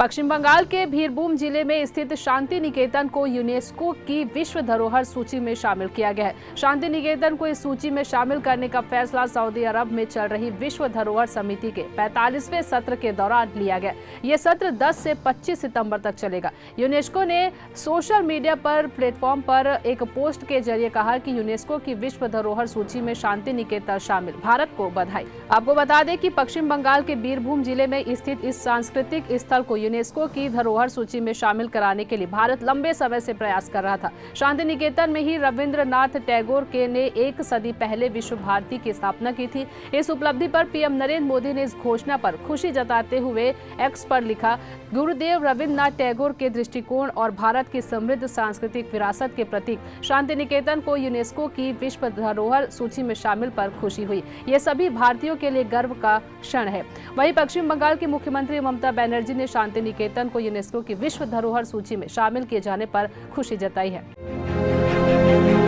पश्चिम बंगाल के बीरभूम जिले में स्थित शांति निकेतन को यूनेस्को की विश्व धरोहर सूची में शामिल किया गया है। शांति निकेतन को इस सूची में शामिल करने का फैसला सऊदी अरब में चल रही विश्व धरोहर समिति के 45वें सत्र के दौरान लिया गया। ये सत्र 10 से 25 सितंबर तक चलेगा। यूनेस्को ने सोशल मीडिया पर प्लेटफॉर्म पर एक पोस्ट के जरिए कहा कि यूनेस्को की विश्व धरोहर सूची में शांति निकेतन शामिल, भारत को बधाई। आपको बता दें कि पश्चिम बंगाल के बीरभूम जिले में स्थित इस सांस्कृतिक स्थल को यूनेस्को की धरोहर सूची में शामिल कराने के लिए भारत लंबे समय से प्रयास कर रहा था। शांति निकेतन में ही रविंद्रनाथ टैगोर के ने एक सदी पहले विश्व भारती की स्थापना की थी। इस उपलब्धि पर पीएम नरेंद्र मोदी ने इस घोषणा पर खुशी जताते हुए एक्स पर लिखा, गुरुदेव रविंद्रनाथ टैगोर के दृष्टिकोण और भारत की समृद्ध सांस्कृतिक विरासत के प्रतीक शांति निकेतन को यूनेस्को की विश्व धरोहर सूची में शामिल पर खुशी हुई। ये सभी भारतीयों के लिए गर्व का क्षण है। वहीं पश्चिम बंगाल की मुख्यमंत्री ममता बनर्जी ने शांति निकेतन को यूनेस्को की विश्व धरोहर सूची में शामिल किए जाने पर खुशी जताई है।